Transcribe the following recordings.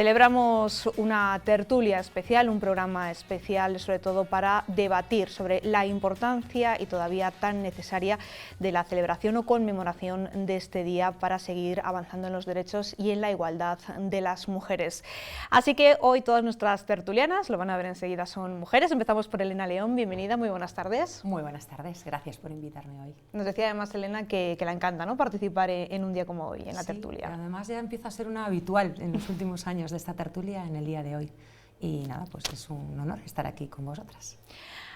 Celebramos una tertulia especial, un programa especial sobre todo para debatir sobre la importancia y todavía tan necesaria de la celebración o conmemoración de este día para seguir avanzando en los derechos y en la igualdad de las mujeres. Así que hoy todas nuestras tertulianas, lo van a ver enseguida, son mujeres. Empezamos por Elena León, bienvenida, muy buenas tardes. Muy buenas tardes, gracias por invitarme hoy. Nos decía además Elena que la encanta, ¿no?, participar en un día como hoy, en la tertulia. Sí, además ya empieza a ser una habitual en los últimos años de esta tertulia en el día de hoy. Y nada, pues es un honor estar aquí con vosotras.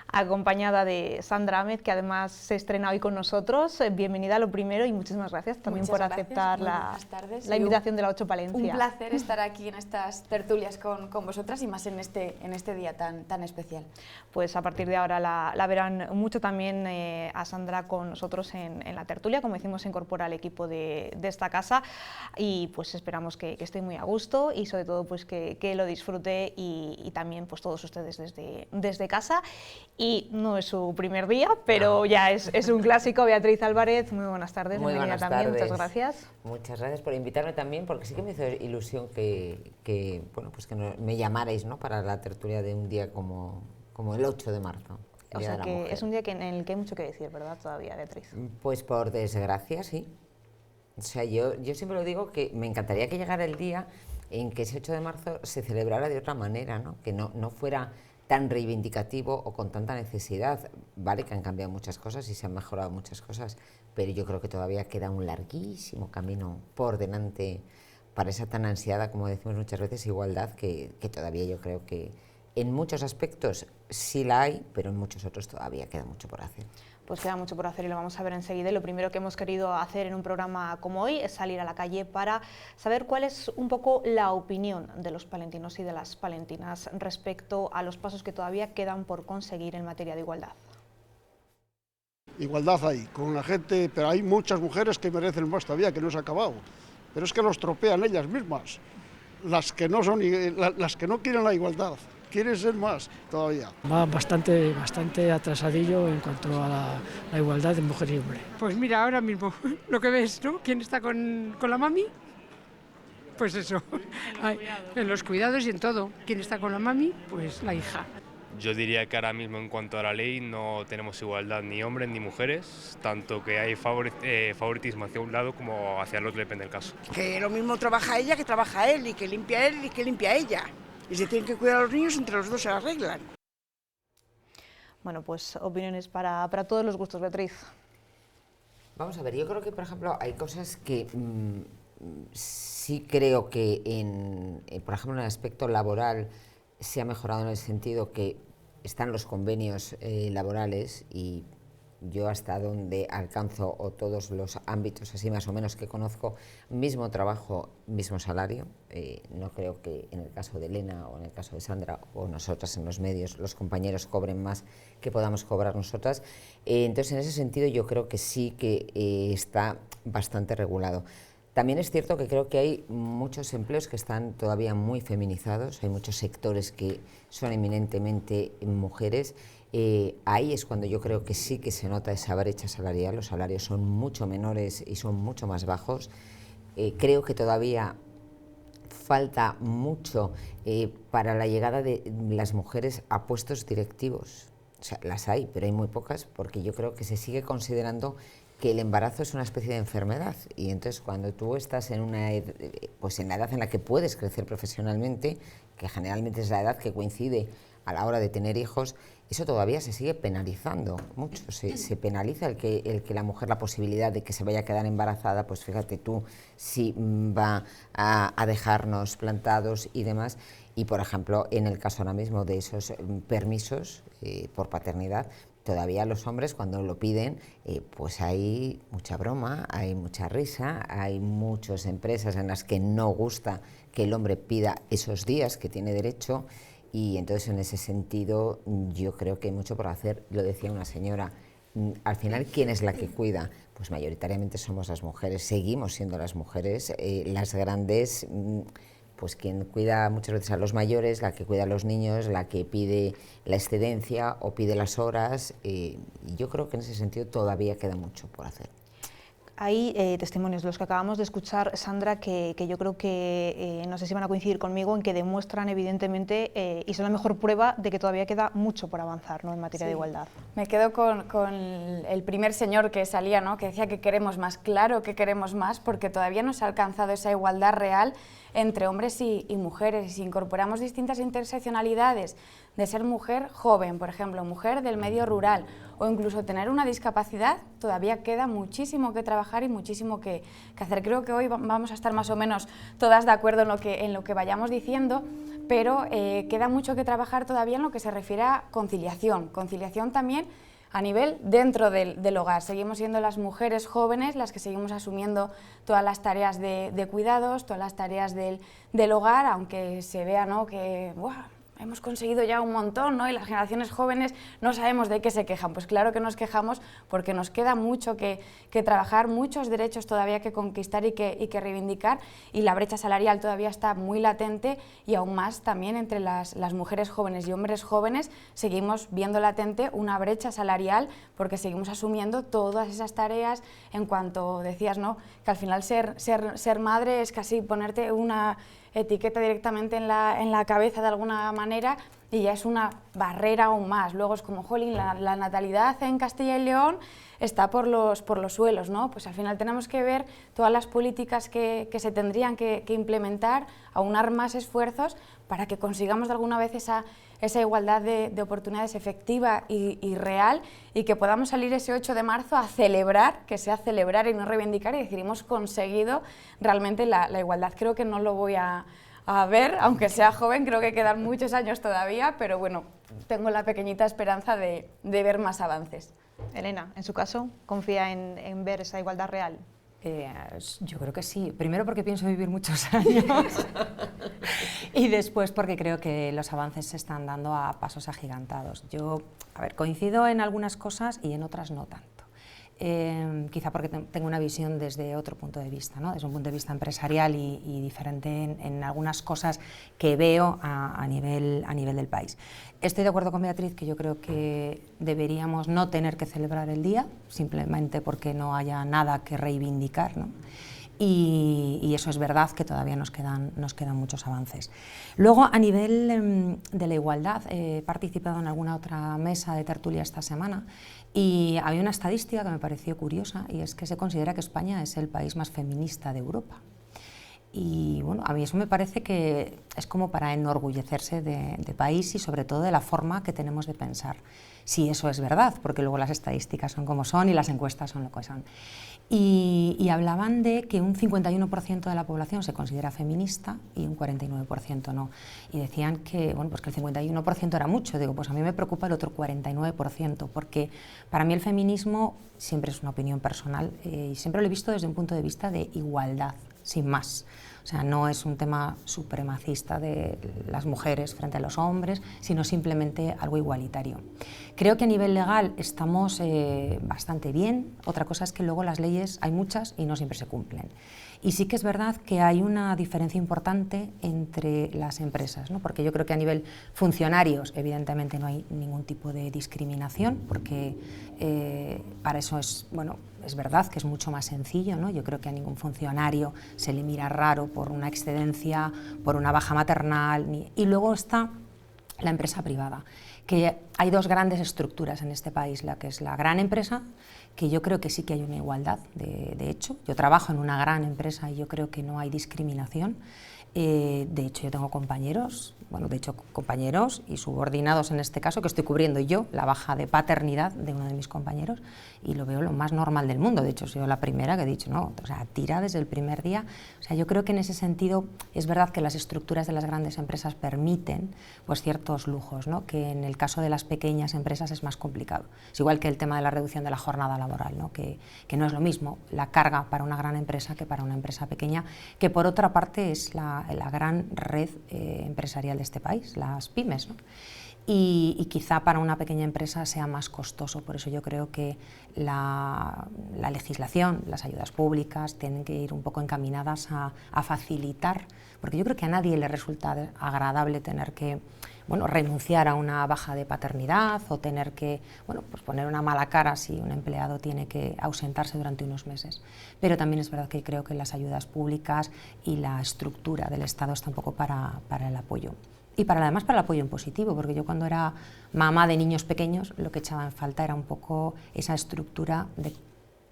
Acompañada de Sandra Ahmed, que además se estrena hoy con nosotros. Bienvenida, lo primero, y muchísimas gracias también por aceptar la invitación de la 8 Palencia. Un placer estar aquí en estas tertulias con vosotras y más en este día tan especial. Pues a partir de ahora la verán mucho también a Sandra con nosotros en la tertulia. Como decimos, se incorpora al equipo de esta casa y pues esperamos que esté muy a gusto y sobre todo pues que lo disfrute y también pues todos ustedes desde casa. Y no es su primer día, pero ya es un clásico. Beatriz Álvarez, muy buenas tardes, muy bienvenida buenas también, tardes. muchas gracias. Muchas gracias por invitarme también, porque sí que me hizo ilusión que me llamarais, ¿no?, para la tertulia de un día como el 8 de marzo. O sea que es un día en el que hay mucho que decir, ¿verdad, todavía, Beatriz? Pues por desgracia, sí. O sea, yo siempre lo digo, que me encantaría que llegara el día en que ese 8 de marzo se celebrara de otra manera, ¿no?, que no fuera tan reivindicativo o con tanta necesidad. Vale que han cambiado muchas cosas y se han mejorado muchas cosas, pero yo creo que todavía queda un larguísimo camino por delante para esa tan ansiada, como decimos muchas veces, igualdad, que todavía yo creo que en muchos aspectos sí la hay, pero en muchos otros todavía queda mucho por hacer. Pues queda mucho por hacer y lo vamos a ver enseguida. Lo primero que hemos querido hacer en un programa como hoy es salir a la calle para saber cuál es un poco la opinión de los palentinos y de las palentinas respecto a los pasos que todavía quedan por conseguir en materia de igualdad. Igualdad hay, con la gente, pero hay muchas mujeres que merecen más todavía, que no se ha acabado. Pero es que los tropean ellas mismas, las que no quieren la igualdad. Quieren ser más todavía. Va bastante atrasadillo en cuanto a la igualdad de mujer y hombre. Pues mira, ahora mismo lo que ves, ¿no? ¿Quién está con la mami? Pues eso, en los cuidados y en todo. ¿Quién está con la mami? Pues la hija. Yo diría que ahora mismo, en cuanto a la ley, no tenemos igualdad ni hombres ni mujeres, tanto que hay favoritismo hacia un lado como hacia el otro, depende del caso. Que lo mismo trabaja ella que trabaja él, y que limpia él y que limpia ella. Y si tienen que cuidar a los niños, entre los dos se arreglan. Bueno, pues opiniones para todos los gustos, Beatriz. Vamos a ver, yo creo que, por ejemplo, hay cosas que sí creo que, por ejemplo, en el aspecto laboral se ha mejorado, en el sentido que están los convenios laborales, y yo hasta donde alcanzo, o todos los ámbitos así más o menos que conozco, mismo trabajo, mismo salario. No creo que en el caso de Elena o en el caso de Sandra o nosotras en los medios los compañeros cobren más que podamos cobrar nosotras. Entonces, en ese sentido yo creo que sí que está bastante regulado. También es cierto que creo que hay muchos empleos que están todavía muy feminizados, hay muchos sectores que son eminentemente mujeres. Ahí es cuando yo creo que sí que se nota esa brecha salarial, los salarios son mucho menores y son mucho más bajos. Creo que todavía falta mucho para la llegada de las mujeres a puestos directivos. O sea, las hay, pero hay muy pocas, porque yo creo que se sigue considerando que el embarazo es una especie de enfermedad, y entonces cuando tú estás en la edad en la que puedes crecer profesionalmente, que generalmente es la edad que coincide a la hora de tener hijos, eso todavía se sigue penalizando mucho. Se penaliza el que la mujer, la posibilidad de que se vaya a quedar embarazada, pues fíjate tú si va a dejarnos plantados y demás. Y por ejemplo, en el caso ahora mismo de esos permisos por paternidad, todavía los hombres, cuando lo piden, pues hay mucha broma, hay mucha risa, hay muchas empresas en las que no gusta que el hombre pida esos días que tiene derecho. Y entonces, en ese sentido, yo creo que hay mucho por hacer. Lo decía una señora, al final, ¿quién es la que cuida? Pues mayoritariamente somos las mujeres, seguimos siendo las mujeres, las grandes, pues quien cuida muchas veces a los mayores, la que cuida a los niños, la que pide la excedencia o pide las horas. Y yo creo que en ese sentido todavía queda mucho por hacer. Hay testimonios, los que acabamos de escuchar, Sandra, que yo creo que, no sé si van a coincidir conmigo, en que demuestran evidentemente, y son la mejor prueba de que todavía queda mucho por avanzar, ¿no?, en materia de igualdad. Me quedo con el primer señor que salía, ¿no?, que decía que queremos más. Claro que queremos más, porque todavía no se ha alcanzado esa igualdad real entre hombres y mujeres. Y si incorporamos distintas interseccionalidades de ser mujer joven, por ejemplo, mujer del medio rural, o incluso tener una discapacidad, todavía queda muchísimo que trabajar y muchísimo que hacer. Creo que hoy vamos a estar más o menos todas de acuerdo en lo que vayamos diciendo, pero queda mucho que trabajar todavía en lo que se refiere a conciliación. Conciliación también a nivel dentro del hogar. Seguimos siendo las mujeres jóvenes las que seguimos asumiendo todas las tareas de cuidados, todas las tareas del hogar, aunque se vea, ¿no?, que ¡buah!, hemos conseguido ya un montón, ¿no?, y las generaciones jóvenes no sabemos de qué se quejan. Pues claro que nos quejamos, porque nos queda mucho que trabajar, muchos derechos todavía que conquistar y que reivindicar, y la brecha salarial todavía está muy latente, y aún más también entre las mujeres jóvenes y hombres jóvenes seguimos viendo latente una brecha salarial, porque seguimos asumiendo todas esas tareas. En cuanto decías, ¿no?, que al final ser madre es casi ponerte una etiqueta directamente en la cabeza de alguna manera, y ya es una barrera aún más. Luego es como, jolín, la natalidad en Castilla y León está por los suelos, ¿no? Pues al final tenemos que ver todas las políticas que se tendrían que implementar, aunar más esfuerzos para que consigamos de alguna vez esa igualdad de oportunidades efectiva y real, y que podamos salir ese 8 de marzo a celebrar, que sea celebrar y no reivindicar, y decir, hemos conseguido realmente la igualdad. Creo que no lo voy a ver, aunque sea joven, creo que quedan muchos años todavía, pero bueno, tengo la pequeñita esperanza de ver más avances. Elena, en su caso, ¿confía en ver esa igualdad real? Yo creo que sí. Primero porque pienso vivir muchos años y después porque creo que los avances se están dando a pasos agigantados. Yo, coincido en algunas cosas y en otras no tanto. Quizá porque tengo una visión desde otro punto de vista, ¿no?, desde un punto de vista empresarial y diferente en algunas cosas que veo a nivel del país. Estoy de acuerdo con Beatriz, que yo creo que deberíamos no tener que celebrar el día, simplemente porque no haya nada que reivindicar, ¿no? Y eso es verdad, que todavía nos quedan muchos avances. Luego, a nivel de la igualdad, he participado en alguna otra mesa de tertulia esta semana, y había una estadística que me pareció curiosa, y es que se considera que España es el país más feminista de Europa. Y bueno, a mí eso me parece que es como para enorgullecerse de país, y sobre todo de la forma que tenemos de pensar. Si eso es verdad, porque luego las estadísticas son como son y las encuestas son lo que son. Y hablaban de que un 51% de la población se considera feminista y un 49% no. Y decían que, bueno, pues que el 51% era mucho. Digo, pues a mí me preocupa el otro 49%, porque para mí el feminismo siempre es una opinión personal, y siempre lo he visto desde un punto de vista de igualdad, sin más. O sea, no es un tema supremacista de las mujeres frente a los hombres, sino simplemente algo igualitario. Creo que a nivel legal estamos bastante bien. Otra cosa es que luego las leyes hay muchas y no siempre se cumplen. Y sí que es verdad que hay una diferencia importante entre las empresas, ¿no? Porque yo creo que a nivel funcionarios, evidentemente, no hay ningún tipo de discriminación, porque para eso es verdad que es mucho más sencillo, ¿no? Yo creo que a ningún funcionario se le mira raro por una excedencia, por una baja maternal. Y luego está la empresa privada, que hay dos grandes estructuras en este país, la que es la gran empresa, que yo creo que sí que hay una igualdad, de hecho. Yo trabajo en una gran empresa y yo creo que no hay discriminación. De hecho, yo tengo compañeros y subordinados en este caso, que estoy cubriendo yo la baja de paternidad de uno de mis compañeros, y lo veo lo más normal del mundo. De hecho, soy la primera que he dicho, no, o sea, tira desde el primer día. O sea, yo creo que en ese sentido es verdad que las estructuras de las grandes empresas permiten pues ciertos lujos, ¿no?, que en el caso de las pequeñas empresas es más complicado. Es igual que el tema de la reducción de la jornada laboral, ¿no?, que no es lo mismo la carga para una gran empresa que para una empresa pequeña, que por otra parte es la gran red empresarial de este país, las pymes, ¿no? Y quizá para una pequeña empresa sea más costoso. Por eso yo creo que la legislación, las ayudas públicas tienen que ir un poco encaminadas a facilitar, porque yo creo que a nadie le resulta agradable tener que bueno, renunciar a una baja de paternidad o tener que, bueno, pues poner una mala cara si un empleado tiene que ausentarse durante unos meses. Pero también es verdad que creo que las ayudas públicas y la estructura del Estado está un poco para el apoyo. Y además para el apoyo en positivo, porque yo cuando era mamá de niños pequeños lo que echaba en falta era un poco esa estructura de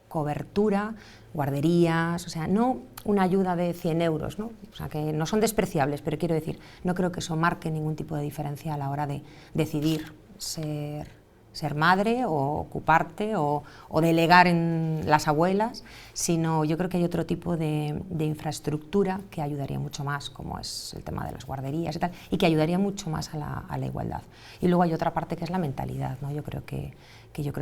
cobertura, guarderías, o sea, no una ayuda de 100 euros, ¿no? O sea, que no son despreciables, pero quiero decir, no creo que eso marque ningún tipo de diferencia a la hora de decidir ser madre o ocuparte o delegar en las abuelas, sino yo creo que hay otro tipo de infraestructura que ayudaría mucho más, como es el tema de las guarderías y tal, y que ayudaría mucho más a la igualdad. Y luego hay otra parte que es la mentalidad, ¿no? Yo creo que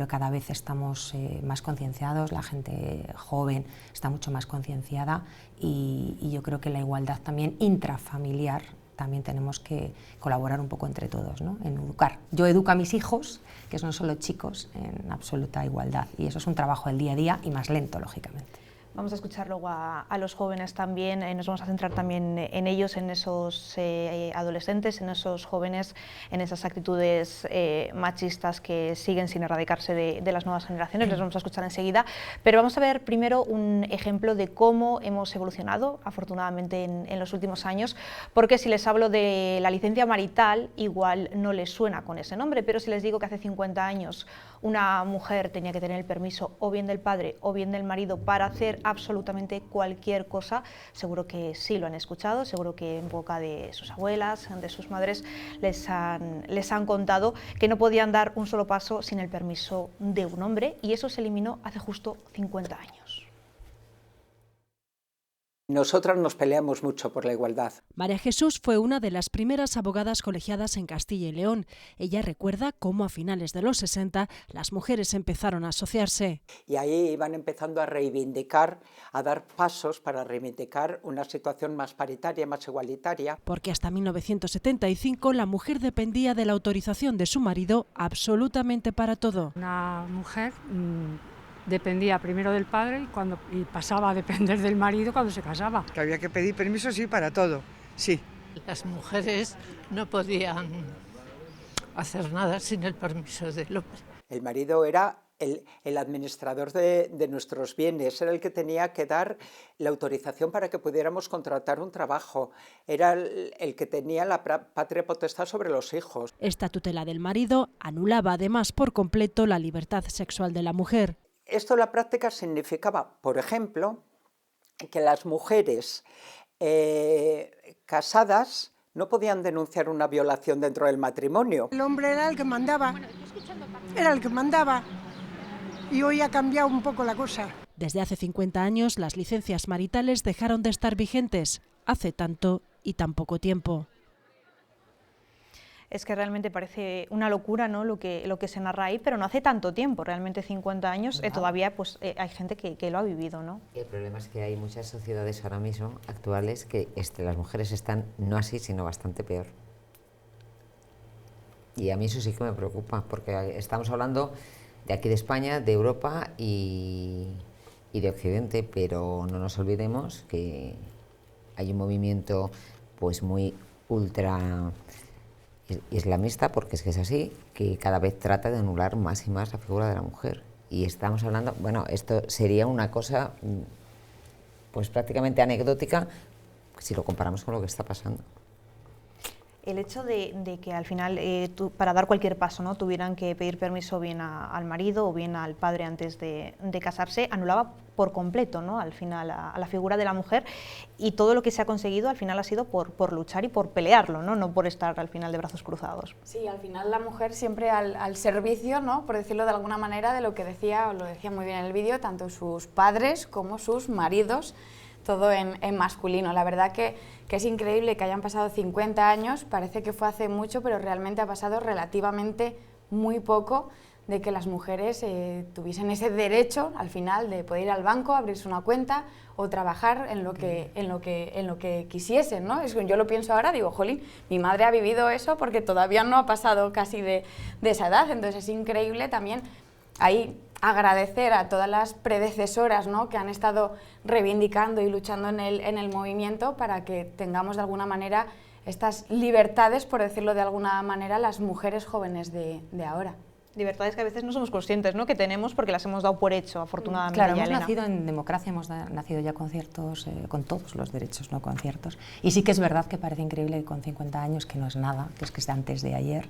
cada vez estamos más concienciados, la gente joven está mucho más concienciada y yo creo que la igualdad también intrafamiliar también tenemos que colaborar un poco entre todos, ¿no? En educar. Yo educo a mis hijos, que son solo chicos, en absoluta igualdad y eso es un trabajo del día a día y más lento, lógicamente. Vamos a escuchar luego a los jóvenes también, nos vamos a centrar también en ellos, en esos adolescentes, en esos jóvenes, en esas actitudes machistas que siguen sin erradicarse de las nuevas generaciones, les vamos a escuchar enseguida, pero vamos a ver primero un ejemplo de cómo hemos evolucionado, afortunadamente, en los últimos años, porque si les hablo de la licencia marital, igual no les suena con ese nombre, pero si les digo que hace 50 años una mujer tenía que tener el permiso o bien del padre o bien del marido para hacer absolutamente cualquier cosa, seguro que sí lo han escuchado, seguro que en boca de sus abuelas, de sus madres, les han contado que no podían dar un solo paso sin el permiso de un hombre, y eso se eliminó hace justo 50 años. Nosotras nos peleamos mucho por la igualdad. María Jesús fue una de las primeras abogadas colegiadas en Castilla y León. Ella recuerda cómo a finales de los 60 las mujeres empezaron a asociarse. Y ahí iban empezando a reivindicar, a dar pasos para reivindicar una situación más paritaria, más igualitaria. Porque hasta 1975 la mujer dependía de la autorización de su marido absolutamente para todo. Una mujer dependía primero del padre y pasaba a depender del marido cuando se casaba. Que había que pedir permiso, sí, para todo, sí. Las mujeres no podían hacer nada sin el permiso del hombre. El marido era el administrador de nuestros bienes, era el que tenía que dar la autorización para que pudiéramos contratar un trabajo, era el que tenía la patria potestad sobre los hijos. Esta tutela del marido anulaba además por completo la libertad sexual de la mujer. Esto en la práctica significaba, por ejemplo, que las mujeres casadas no podían denunciar una violación dentro del matrimonio. El hombre era el que mandaba, y hoy ha cambiado un poco la cosa. Desde hace 50 años las licencias maritales dejaron de estar vigentes, hace tanto y tan poco tiempo. Es que realmente parece una locura, ¿no?, lo que se narra ahí, pero no hace tanto tiempo, realmente 50 años, todavía pues, hay gente que lo ha vivido, ¿no? El problema es que hay muchas sociedades ahora mismo, actuales, que las mujeres están no así, sino bastante peor. Y a mí eso sí que me preocupa, porque estamos hablando de aquí de España, de Europa y de Occidente, pero no nos olvidemos que hay un movimiento pues muy ultra islamista, porque es que es así, que cada vez trata de anular más y más la figura de la mujer. Y estamos hablando, bueno, esto sería una cosa pues prácticamente anecdótica si lo comparamos con lo que está pasando. El hecho de que al final, para dar cualquier paso, ¿no?, tuvieran que pedir permiso bien al marido o bien al padre antes de casarse, anulaba por completo, ¿no?, al final a la figura de la mujer, y todo lo que se ha conseguido al final ha sido por luchar y por pelearlo, no por estar al final de brazos cruzados. Sí, al final la mujer siempre al servicio, ¿no?, por decirlo de alguna manera, de lo que decía, lo decía muy bien en el vídeo, tanto sus padres como sus maridos, todo en masculino. La verdad que es increíble que hayan pasado 50 años, parece que fue hace mucho, pero realmente ha pasado relativamente muy poco de que las mujeres tuviesen ese derecho al final de poder ir al banco, abrirse una cuenta o trabajar en lo que quisiesen, ¿no? Yo lo pienso ahora, digo, jolín, mi madre ha vivido eso porque todavía no ha pasado casi de esa edad, entonces es increíble también ahí agradecer a todas las predecesoras, ¿no?, que han estado reivindicando y luchando en el movimiento para que tengamos de alguna manera estas libertades, por decirlo de alguna manera, las mujeres jóvenes de ahora. Libertades que a veces no somos conscientes, ¿no?, que tenemos porque las hemos dado por hecho, afortunadamente. Claro, ya, hemos Elena. nacido en democracia, hemos nacido ya con ciertos, con todos los derechos, no con ciertos. Y sí que es verdad que parece increíble que con 50 años, que no es nada, que es antes de ayer,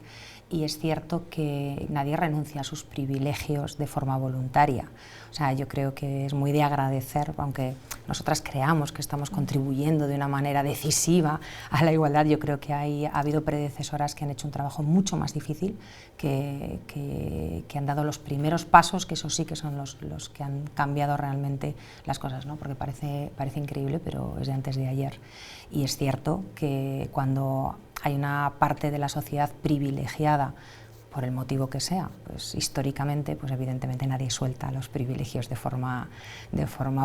y es cierto que nadie renuncia a sus privilegios de forma voluntaria. O sea, yo creo que es muy de agradecer, aunque nosotras creamos que estamos contribuyendo de una manera decisiva a la igualdad, yo creo que ha habido predecesoras que han hecho un trabajo mucho más difícil, que han dado los primeros pasos, que eso sí que son los que han cambiado realmente las cosas, ¿no? Porque parece increíble, pero es de antes de ayer. Y es cierto que cuando hay una parte de la sociedad privilegiada, por el motivo que sea, pues históricamente, pues evidentemente nadie suelta los privilegios de forma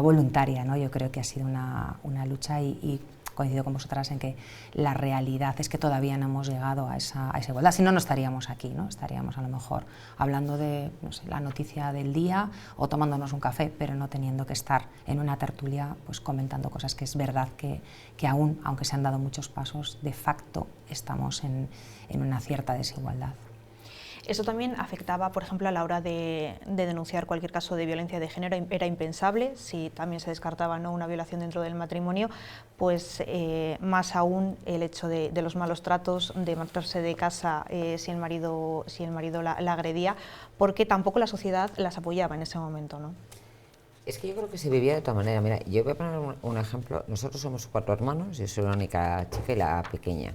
voluntaria, ¿no? Yo creo que ha sido una lucha y coincido con vosotras en que la realidad es que todavía no hemos llegado a esa igualdad, si no, no estaríamos aquí, ¿no? Estaríamos a lo mejor hablando de, no sé, la noticia del día o tomándonos un café, pero no teniendo que estar en una tertulia pues comentando cosas que es verdad que aún, aunque se han dado muchos pasos, de facto estamos en una cierta desigualdad. Eso también afectaba, por ejemplo, a la hora de denunciar cualquier caso de violencia de género. Era impensable, si también se descartaba, ¿no?, una violación dentro del matrimonio, pues más aún el hecho de los malos tratos, de marcharse de casa si el marido la agredía, porque tampoco la sociedad las apoyaba en ese momento, ¿no? Es que yo creo que se vivía de otra manera. Mira, yo voy a poner un ejemplo. Nosotros somos 4 hermanos, yo soy la única chica y la pequeña.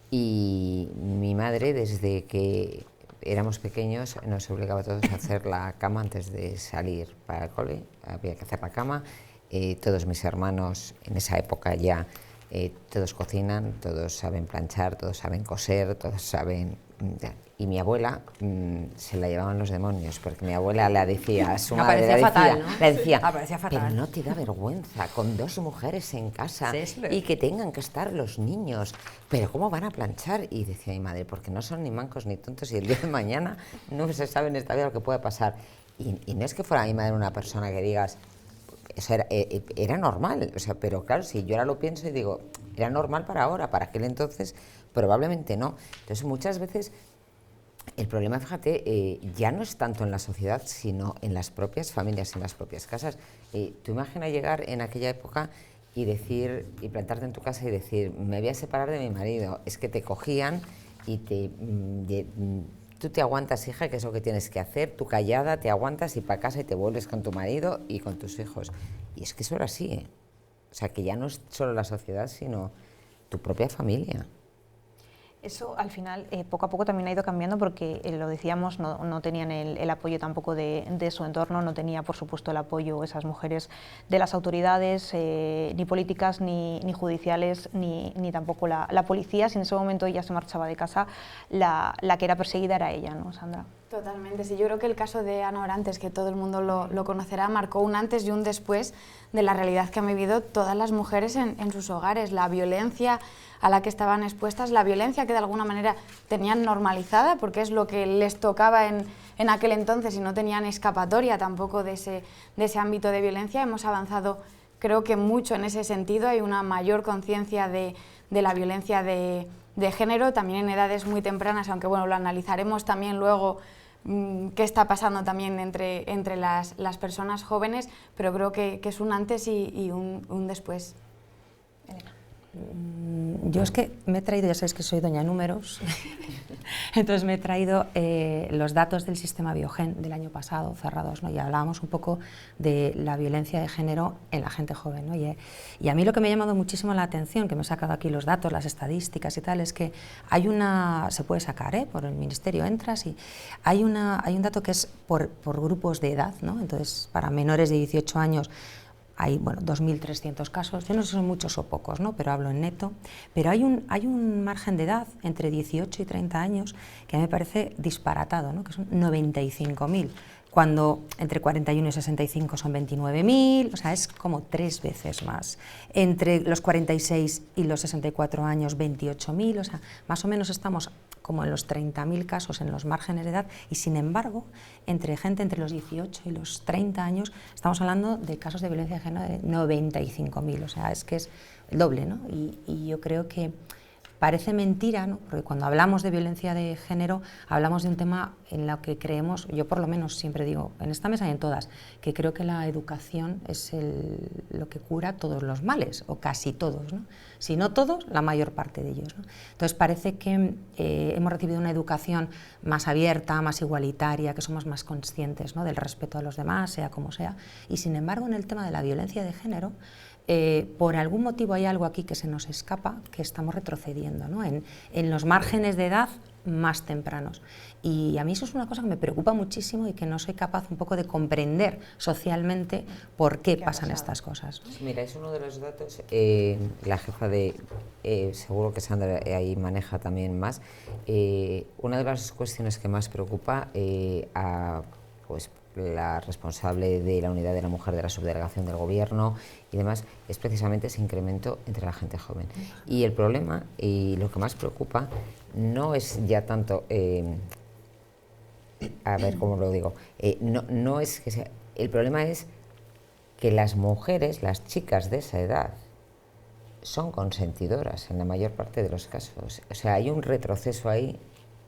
Y mi madre, desde que éramos pequeños, nos obligaba a todos a hacer la cama antes de salir para el cole, había que hacer la cama. Todos mis hermanos en esa época ya, todos cocinan, todos saben planchar, todos saben coser, todos saben... Y mi abuela se la llevaban los demonios, porque mi abuela le decía a su madre, le decía, pero no te da vergüenza con 2 mujeres en casa y que tengan que estar los niños, pero ¿cómo van a planchar? Y decía mi madre, porque no son ni mancos ni tontos y el día de mañana no se sabe en esta vida lo que puede pasar. Y no es que fuera mi madre una persona que digas, eso era normal, o sea, pero claro, si yo ahora lo pienso y digo, era normal para ahora, para aquel entonces probablemente no. Entonces muchas veces el problema, fíjate, ya no es tanto en la sociedad, sino en las propias familias, en las propias casas. Tú imagina llegar en aquella época y decir, y plantarte en tu casa y decir, me voy a separar de mi marido. Es que te cogían y tú te aguantas, hija, que es lo que tienes que hacer, tú callada, te aguantas y para casa y te vuelves con tu marido y con tus hijos. Y es que eso era así, ¿eh? O sea, que ya no es solo la sociedad, sino tu propia familia. Eso al final poco a poco también ha ido cambiando porque, lo decíamos, no tenían el apoyo tampoco de su entorno, no tenía por supuesto el apoyo esas mujeres de las autoridades, ni políticas, ni judiciales, ni tampoco la policía. Si en ese momento ella se marchaba de casa, la que era perseguida era ella, ¿no, Sandra? Totalmente, sí, yo creo que el caso de Ana Orantes, que todo el mundo lo conocerá, marcó un antes y un después de la realidad que han vivido todas las mujeres en sus hogares, la violencia a la que estaban expuestas, la violencia que de alguna manera tenían normalizada, porque es lo que les tocaba en aquel entonces y no tenían escapatoria tampoco de ese ámbito de violencia. Hemos avanzado, creo que mucho en ese sentido, hay una mayor conciencia de la violencia de género, también en edades muy tempranas, aunque bueno, lo analizaremos también luego, qué está pasando también entre las personas jóvenes, pero creo que es un antes y un después. Elena. Yo es que me he traído, ya sabéis que soy doña números, entonces me he traído los datos del sistema Biogen del año pasado, cerrados, ¿no? Y hablábamos un poco de la violencia de género en la gente joven, ¿no? Y a mí lo que me ha llamado muchísimo la atención, que me he sacado aquí los datos, las estadísticas y tal, es que hay se puede sacar, por el ministerio entras y hay un dato que es por grupos de edad, ¿no? Entonces para menores de 18 años hay 2.300 casos, yo no sé si son muchos o pocos, ¿no? Pero hablo en neto, pero hay un margen de edad entre 18 y 30 años que me parece disparatado, ¿no? Que son 95.000, cuando entre 41 y 65 son 29.000, o sea, es como 3 veces más. Entre los 46 y los 64 años, 28.000, o sea, más o menos estamos como en los 30.000 casos en los márgenes de edad, y sin embargo, entre los 18 y los 30 años, estamos hablando de casos de violencia de género de 95.000, o sea, es que es el doble, ¿no? Y yo creo que parece mentira, ¿no? Porque cuando hablamos de violencia de género hablamos de un tema en lo que creemos, yo por lo menos siempre digo, en esta mesa y en todas, que creo que la educación es lo que cura todos los males, o casi todos, ¿no? Si no todos, la mayor parte de ellos, ¿no? Entonces parece que hemos recibido una educación más abierta, más igualitaria, que somos más conscientes, ¿no?, del respeto a los demás, sea como sea, y sin embargo en el tema de la violencia de género, por algún motivo hay algo aquí que se nos escapa, que estamos retrocediendo, ¿no?, en los márgenes de edad más tempranos. Y a mí eso es una cosa que me preocupa muchísimo y que no soy capaz un poco de comprender socialmente por qué pasan estas cosas. Mira, es uno de los datos, la jefa de, seguro que Sandra ahí maneja también más, una de las cuestiones que más preocupa a pues, la responsable de la unidad de la mujer de la subdelegación del gobierno y demás, es precisamente ese incremento entre la gente joven. Y el problema, y lo que más preocupa, no es ya tanto, a ver cómo lo digo, no es que sea, el problema es que las mujeres, las chicas de esa edad, son consentidoras en la mayor parte de los casos. O sea, hay un retroceso ahí.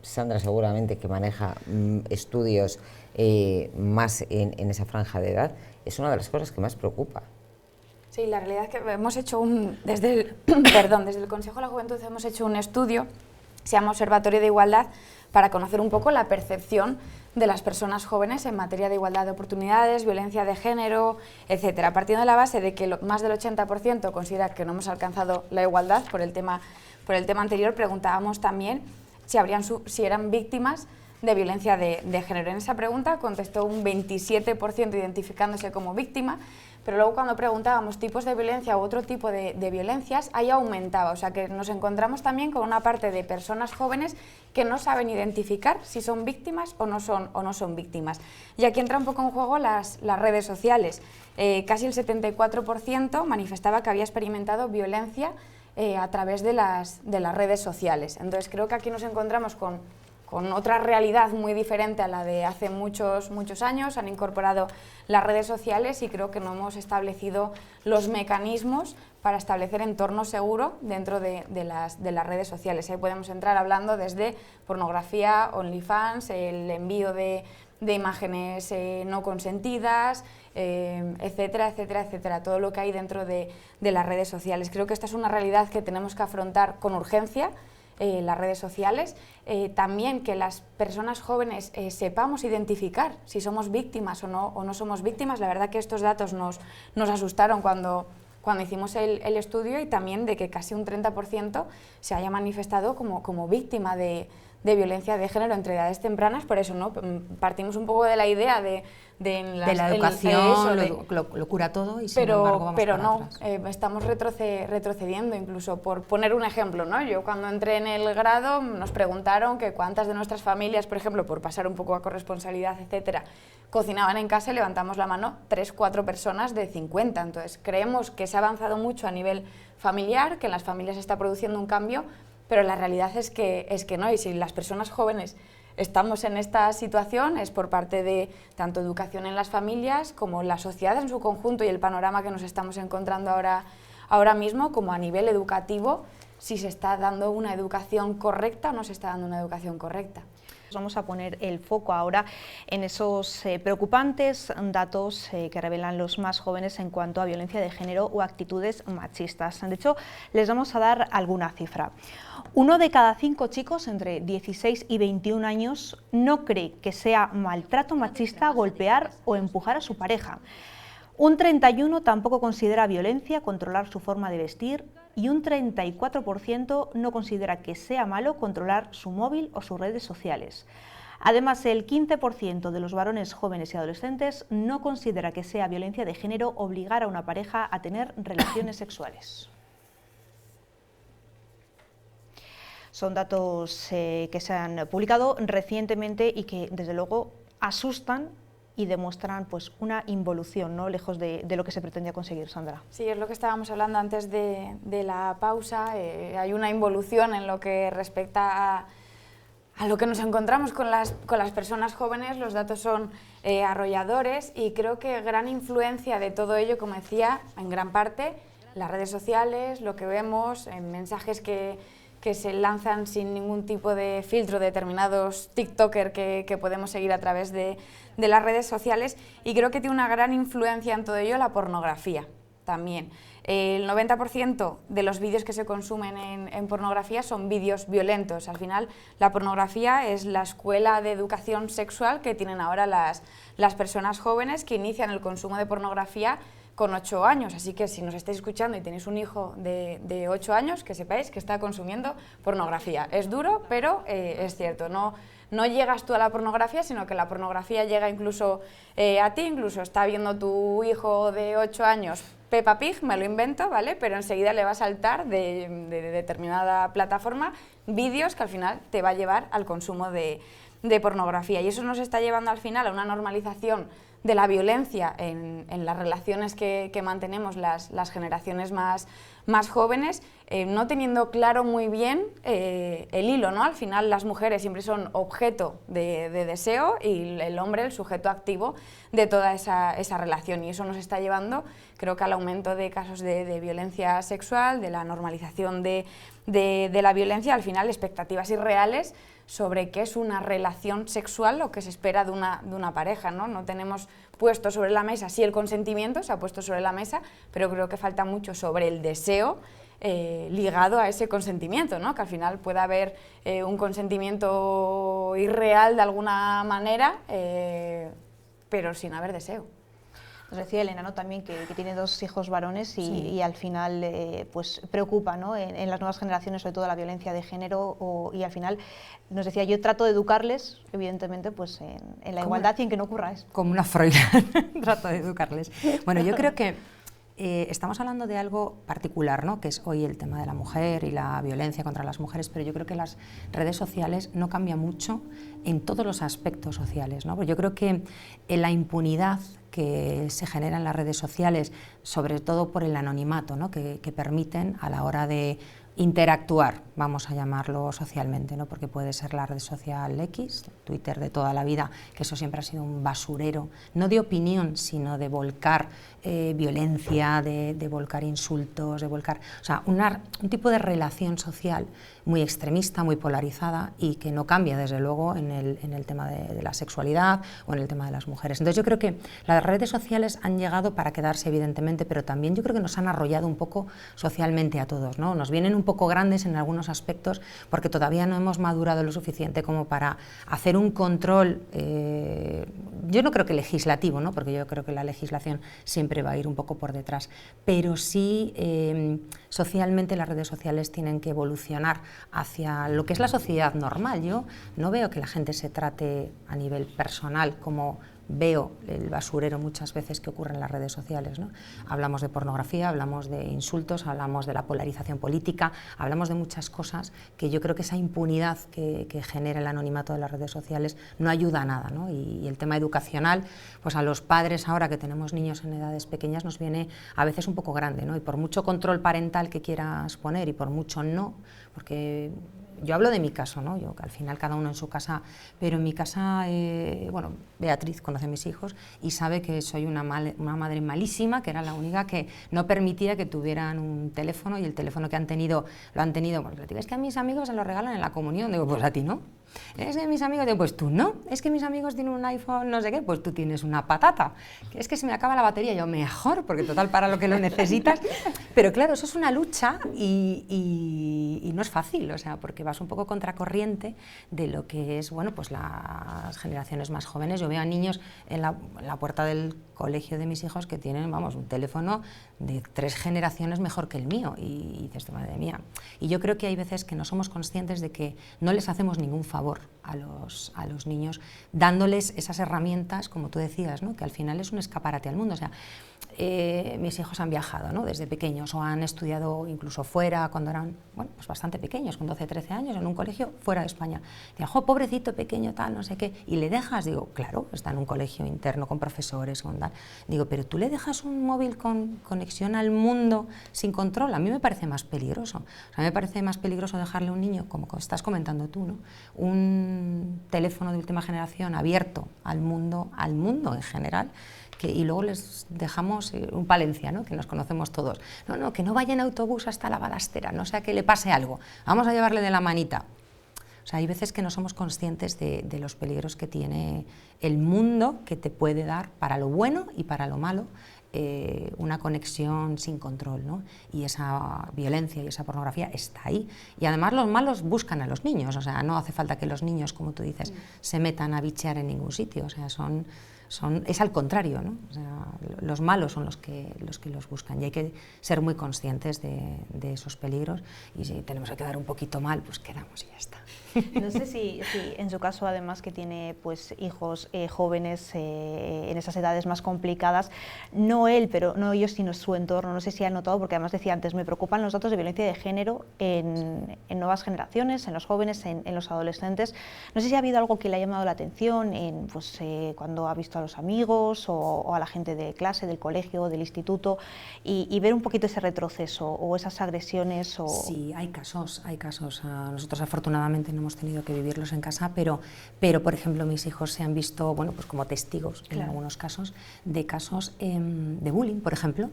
Sandra seguramente, que maneja estudios más en esa franja de edad, es una de las cosas que más preocupa. Sí, la realidad es que hemos hecho desde el Consejo de la Juventud hemos hecho un estudio, se llama Observatorio de Igualdad, para conocer un poco la percepción de las personas jóvenes en materia de igualdad de oportunidades, violencia de género, etcétera. Partiendo de la base de que más del 80% considera que no hemos alcanzado la igualdad por el tema anterior, preguntábamos también si eran víctimas de violencia de género. En esa pregunta contestó un 27% identificándose como víctima, pero luego cuando preguntábamos tipos de violencia u otro tipo de violencias, ahí aumentaba. O sea que nos encontramos también con una parte de personas jóvenes que no saben identificar si son víctimas o no son víctimas. Y aquí entra un poco en juego las redes sociales. Casi el 74% manifestaba que había experimentado violencia a través de las redes sociales. Entonces creo que aquí nos encontramos con otra realidad muy diferente a la de hace muchos años. Han incorporado las redes sociales y creo que no hemos establecido los mecanismos para establecer entorno seguro dentro de las redes sociales. Ahí podemos entrar hablando desde pornografía, OnlyFans, el envío de imágenes no consentidas, etcétera, etcétera, etcétera, todo lo que hay dentro de las redes sociales. Creo que esta es una realidad que tenemos que afrontar con urgencia, las redes sociales, también que las personas jóvenes sepamos identificar si somos víctimas o no somos víctimas. La verdad que estos datos nos asustaron cuando hicimos el estudio, y también de que casi un 30% se haya manifestado como víctima de violencia de género entre edades tempranas. Por eso, ¿no?, partimos un poco de la idea de la educación, lo cura todo, y sin embargo vamos pero para no, atrás. estamos retrocediendo. Incluso por poner un ejemplo, ¿no?, yo cuando entré en el grado nos preguntaron que cuántas de nuestras familias, por ejemplo, por pasar un poco a corresponsabilidad, etcétera, cocinaban en casa, y levantamos la mano 3-4 personas de 50. Entonces creemos que se ha avanzado mucho a nivel familiar, que en las familias se está produciendo un cambio, pero la realidad es que no. Y si las personas jóvenes estamos en esta situación, es por parte de tanto educación en las familias como la sociedad en su conjunto, y el panorama que nos estamos encontrando ahora mismo, como a nivel educativo, si se está dando una educación correcta o no se está dando una educación correcta. Vamos a poner el foco ahora en esos preocupantes datos que revelan los más jóvenes en cuanto a violencia de género o actitudes machistas. De hecho, les vamos a dar alguna cifra. 1 de cada 5 chicos entre 16 y 21 años no cree que sea maltrato machista golpear o empujar a su pareja. Un 31% tampoco considera violencia controlar su forma de vestir, y un 34% no considera que sea malo controlar su móvil o sus redes sociales. Además, el 15% de los varones jóvenes y adolescentes no considera que sea violencia de género obligar a una pareja a tener relaciones sexuales. Son datos que se han publicado recientemente y que, desde luego, asustan y demuestran pues una involución, ¿no?, lejos de lo que se pretendía conseguir. Sandra. Sí, es lo que estábamos hablando antes de la pausa. Hay una involución en lo que respecta a lo que nos encontramos con las personas jóvenes. Los datos son arrolladores, y creo que gran influencia de todo ello, como decía, en gran parte las redes sociales, lo que vemos, en mensajes que que se lanzan sin ningún tipo de filtro, determinados TikToker que podemos seguir a través de las redes sociales, y creo que tiene una gran influencia en todo ello la pornografía también. El 90% de los vídeos que se consumen en pornografía son vídeos violentos. Al final, la pornografía es la escuela de educación sexual que tienen ahora las personas jóvenes que inician el consumo de pornografía con 8 años, así que si nos estáis escuchando y tenéis un hijo de 8 años, que sepáis que está consumiendo pornografía. Es duro, pero es cierto, no llegas tú a la pornografía, sino que la pornografía llega incluso a ti, incluso está viendo tu hijo de 8 años Peppa Pig, me lo invento, ¿vale? Pero enseguida le va a saltar de determinada plataforma vídeos que al final te va a llevar al consumo de pornografía, y eso nos está llevando al final a una normalización de la violencia en las relaciones que mantenemos las generaciones más jóvenes, no teniendo claro muy bien el hilo, ¿no? Al final las mujeres siempre son objeto de deseo y el hombre el sujeto activo de toda esa relación, y eso nos está llevando, creo que, al aumento de casos de violencia sexual, de la normalización de la violencia, al final expectativas irreales sobre qué es una relación sexual, lo que se espera de una pareja, ¿no? No tenemos puesto sobre la mesa, sí, el consentimiento se ha puesto sobre la mesa, pero creo que falta mucho sobre el deseo ligado a ese consentimiento, ¿no? Que al final puede haber un consentimiento irreal de alguna manera, pero sin haber deseo. Nos decía Elena, ¿no?, también que tiene 2 hijos varones y al final pues preocupa, ¿no?, en las nuevas generaciones, sobre todo la violencia de género, y al final nos decía, yo trato de educarles, evidentemente, pues en la igualdad y en que no ocurra eso. Como una Freudiana, trato de educarles. Bueno, yo creo que estamos hablando de algo particular, ¿no?, que es hoy el tema de la mujer y la violencia contra las mujeres, pero yo creo que las redes sociales no cambian mucho en todos los aspectos sociales, ¿no? Pues yo creo que la impunidad que se genera en las redes sociales, sobre todo por el anonimato, ¿no?, que permiten a la hora de interactuar, vamos a llamarlo socialmente, ¿no?, porque puede ser la red social X, Twitter de toda la vida, que eso siempre ha sido un basurero, no de opinión, sino de volcar violencia, de volcar insultos, de volcar, o sea, un tipo de relación social muy extremista, muy polarizada, y que no cambia, desde luego, en el tema de la sexualidad o en el tema de las mujeres. Entonces yo creo que las redes sociales han llegado para quedarse, evidentemente, pero también yo creo que nos han arrollado un poco socialmente a todos, ¿no? Nos vienen un poco grandes en algunos aspectos porque todavía no hemos madurado lo suficiente como para hacer un control, yo no creo que legislativo, ¿no?, porque yo creo que la legislación siempre va a ir un poco por detrás, pero sí socialmente las redes sociales tienen que evolucionar hacia lo que es la sociedad normal. Yo no veo que la gente se trate a nivel personal como veo el basurero muchas veces que ocurre en las redes sociales, ¿no? Hablamos de pornografía, hablamos de insultos, hablamos de la polarización política, hablamos de muchas cosas que yo creo que esa impunidad que genera el anonimato de las redes sociales no ayuda a nada, ¿no? Y el tema educacional, pues a los padres ahora que tenemos niños en edades pequeñas nos viene a veces un poco grande, ¿no? Y por mucho control parental que quieras poner y por mucho no, porque yo hablo de mi caso, ¿no? Yo, al final cada uno en su casa, pero en mi casa, bueno, Beatriz conoce a mis hijos y sabe que soy una madre malísima, que era la única que no permitía que tuvieran un teléfono, y el teléfono que han tenido, lo han tenido, bueno, es que a mis amigos se lo regalan en la comunión, digo, pues a ti no. Es que mis amigos, digo, pues tú no, es que mis amigos tienen un iPhone, no sé qué, pues tú tienes una patata, es que se me acaba la batería, yo mejor, porque total para lo que lo necesitas, pero claro, eso es una lucha y no es fácil, o sea, porque vas un poco contracorriente de lo que es, bueno, pues las generaciones más jóvenes. Yo veo a niños en la puerta del colegio de mis hijos que tienen, vamos, un teléfono de 3 generaciones mejor que el mío, y dices, madre mía, y yo creo que hay veces que no somos conscientes de que no les hacemos ningún favor a los niños, dándoles esas herramientas, como tú decías, ¿no?, que al final es un escaparate al mundo. O sea, mis hijos han viajado, ¿no?, desde pequeños, o han estudiado incluso fuera cuando eran, bueno, pues bastante pequeños, con 12, 13 años, en un colegio fuera de España. Digo, jo, pobrecito, pequeño, tal, no sé qué, y le dejas, digo, claro, está en un colegio interno con profesores, con tal. Digo, pero tú le dejas un móvil con conexión al mundo sin control. A mí me parece más peligroso. O sea, me parece más peligroso dejarle a un niño, como estás comentando tú, ¿no?, un teléfono de última generación abierto al mundo en general, y luego les dejamos un Palencia, ¿no? Que nos conocemos todos. No, que no vaya en autobús hasta la balastera, no sea que le pase algo, vamos a llevarle de la manita. O sea, hay veces que no somos conscientes de los peligros que tiene el mundo, que te puede dar para lo bueno y para lo malo, una conexión sin control, ¿no? Y esa violencia y esa pornografía está ahí. Y además los malos buscan a los niños, o sea, no hace falta que los niños, como tú dices, se metan a bichear en ningún sitio, o sea, es al contrario, ¿no? O sea, los malos son los que los buscan y hay que ser muy conscientes de esos peligros, y si tenemos que quedar un poquito mal, pues quedamos y ya está. No sé si en su caso, además que tiene pues hijos jóvenes en esas edades más complicadas, no él, pero no ellos, sino su entorno, no sé si ha notado, porque además decía antes, me preocupan los datos de violencia de género en nuevas generaciones, en los jóvenes, en los adolescentes. No sé si ha habido algo que le ha llamado la atención cuando ha visto a los amigos o a la gente de clase, del colegio, del instituto, y ver un poquito ese retroceso o esas agresiones. Sí, hay casos. Nosotros afortunadamente no hemos tenido que vivirlos en casa, pero por ejemplo mis hijos se han visto, bueno, pues como testigos en algunos casos de bullying, por ejemplo,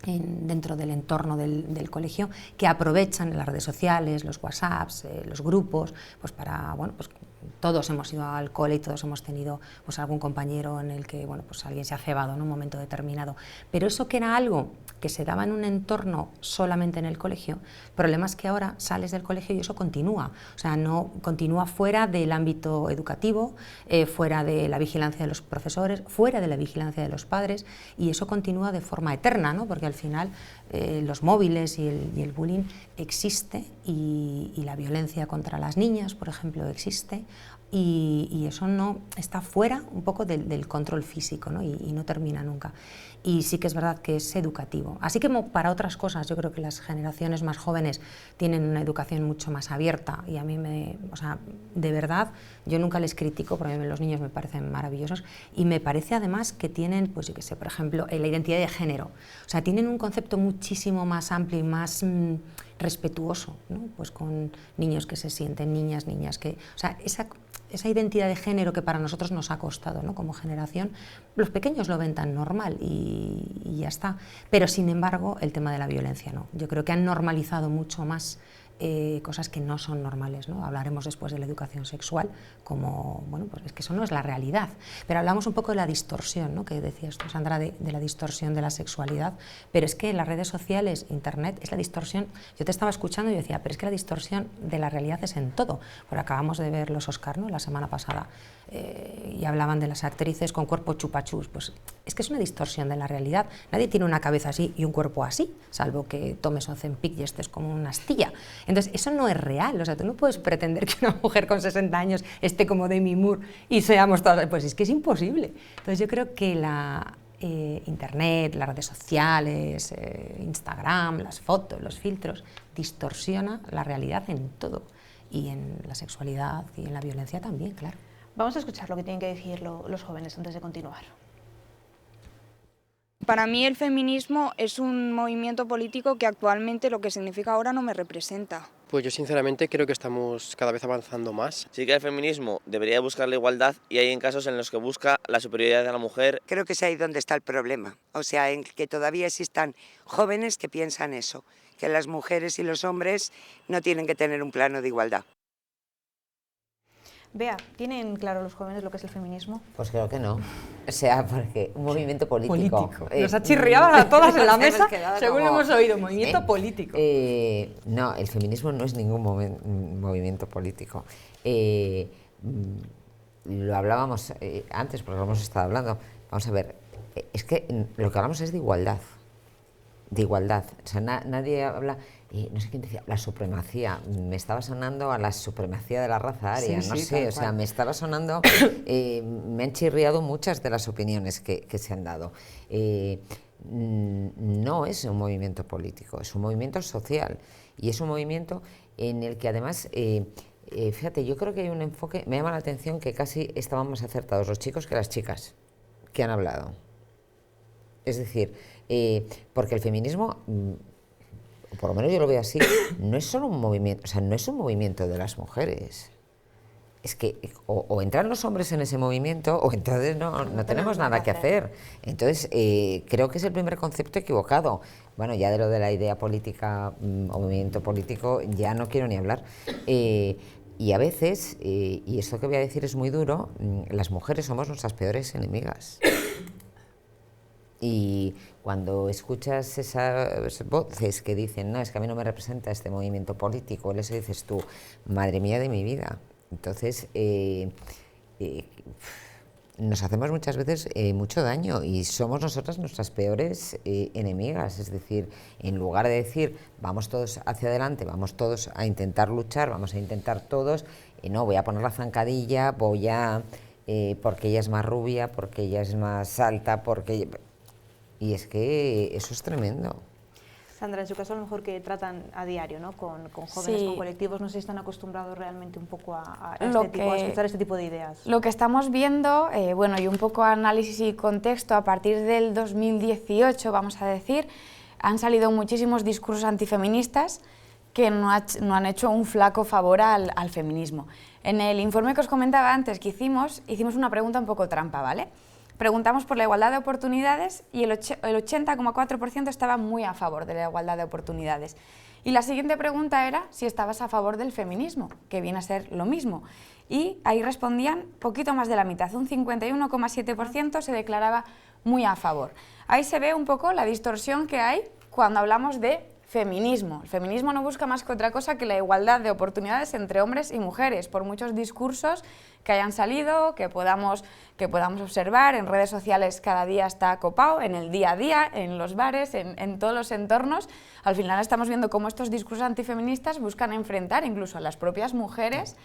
dentro del entorno del colegio, que aprovechan las redes sociales, los WhatsApps, los grupos, pues para, bueno, pues todos hemos ido al cole y todos hemos tenido pues algún compañero en el que, bueno, pues alguien se ha cebado en un momento determinado, pero eso que era algo que se daba en un entorno solamente en el colegio, el problema es que ahora sales del colegio y eso continúa, o sea, no continúa fuera del ámbito educativo, fuera de la vigilancia de los profesores, fuera de la vigilancia de los padres, y eso continúa de forma eterna, ¿no? Porque al final los móviles y el bullying existe, y la violencia contra las niñas, por ejemplo, existe, y eso no está fuera un poco del control físico, ¿no? Y no termina nunca. Y sí que es verdad que es educativo. Así que para otras cosas, yo creo que las generaciones más jóvenes tienen una educación mucho más abierta, y a mí o sea, de verdad, yo nunca les critico, porque a mí los niños me parecen maravillosos, y me parece además que tienen, pues yo qué sé, por ejemplo, la identidad de género. O sea, tienen un concepto muchísimo más amplio y más respetuoso, ¿no? Pues con niños que se sienten niñas, que, o sea, esa identidad de género que para nosotros nos ha costado, ¿no? Como generación, los pequeños lo ven tan normal y ya está. Pero sin embargo, el tema de la violencia no. Yo creo que han normalizado mucho más cosas que no son normales, ¿no? Hablaremos después de la educación sexual, como, bueno, pues es que eso no es la realidad. Pero hablamos un poco de la distorsión, ¿no? Que decías tú, Sandra, de la distorsión de la sexualidad, pero es que las redes sociales, internet, es la distorsión. Yo te estaba escuchando y yo decía, pero es que la distorsión de la realidad es en todo. Porque acabamos de ver los Oscar, ¿no? La semana pasada, y hablaban de las actrices con cuerpo chupachus. Pues es que es una distorsión de la realidad. Nadie tiene una cabeza así y un cuerpo así, salvo que tomes Ozempic y estés como una astilla. Entonces, eso no es real. O sea, tú no puedes pretender que una mujer con 60 años esté como Demi Moore y seamos todas... Pues es que es imposible. Entonces, yo creo que Internet, las redes sociales, Instagram, las fotos, los filtros, distorsiona la realidad en todo. Y en la sexualidad y en la violencia también, claro. Vamos a escuchar lo que tienen que decir los jóvenes antes de continuar. Para mí el feminismo es un movimiento político que actualmente lo que significa ahora no me representa. Pues yo sinceramente creo que estamos cada vez avanzando más. Sí que el feminismo debería buscar la igualdad, y hay en casos en los que busca la superioridad de la mujer. Creo que es ahí donde está el problema, o sea, en que todavía existan jóvenes que piensan eso, que las mujeres y los hombres no tienen que tener un plano de igualdad. Bea, ¿tienen claro los jóvenes lo que es el feminismo? Pues creo que no. O sea, porque un movimiento político. Nos ha chirriado a todas en la mesa, según lo hemos oído, movimiento político. No, el feminismo no es ningún movimiento político. Lo hablábamos antes, porque lo hemos estado hablando. Vamos a ver, es que lo que hablamos es de igualdad. De igualdad. O sea, nadie habla... no sé quién decía, la supremacía, me estaba sonando a la supremacía de la raza aria, sí, no sé, o sea, me estaba sonando, me han chirriado muchas de las opiniones que se han dado. No es un movimiento político, es un movimiento social, y es un movimiento en el que además, fíjate, yo creo que hay un enfoque, me llama la atención que casi estaban más acertados los chicos que las chicas que han hablado. Es decir, porque el feminismo... por lo menos yo lo veo así, no es solo un movimiento, o sea, no es un movimiento de las mujeres, es que o entran los hombres en ese movimiento o entonces no tenemos nada que hacer. Entonces, creo que es el primer concepto equivocado. Bueno, ya de lo de la idea política o movimiento político ya no quiero ni hablar. Y a veces, y esto que voy a decir es muy duro, las mujeres somos nuestras peores enemigas. Y cuando escuchas esas voces que dicen, no, es que a mí no me representa este movimiento político, eso dices tú, madre mía de mi vida. Entonces, nos hacemos muchas veces mucho daño y somos nosotras nuestras peores enemigas. Es decir, en lugar de decir, vamos todos hacia adelante, vamos todos a intentar luchar, vamos a intentar todos, no, voy a poner la zancadilla, voy a... porque ella es más rubia, porque ella es más alta, porque... Y es que eso es tremendo. Sandra, en su caso a lo mejor que tratan a diario, ¿no? Con jóvenes, sí, con colectivos, no sé si están acostumbrados realmente un poco a escuchar este tipo de ideas. Lo que estamos viendo, bueno, y un poco análisis y contexto, a partir del 2018, vamos a decir, han salido muchísimos discursos antifeministas que no han hecho un flaco favor al feminismo. En el informe que os comentaba antes que hicimos una pregunta un poco trampa, ¿vale? Preguntamos por la igualdad de oportunidades y el 80,4% estaba muy a favor de la igualdad de oportunidades. Y la siguiente pregunta era si estabas a favor del feminismo, que viene a ser lo mismo. Y ahí respondían poquito más de la mitad, un 51,7% se declaraba muy a favor. Ahí se ve un poco la distorsión que hay cuando hablamos de feminismo. El feminismo no busca más que otra cosa que la igualdad de oportunidades entre hombres y mujeres, por muchos discursos que hayan salido, que podamos observar en redes sociales. Cada día está copado, en el día a día, en los bares, en todos los entornos. Al final estamos viendo cómo estos discursos antifeministas buscan enfrentar incluso a las propias mujeres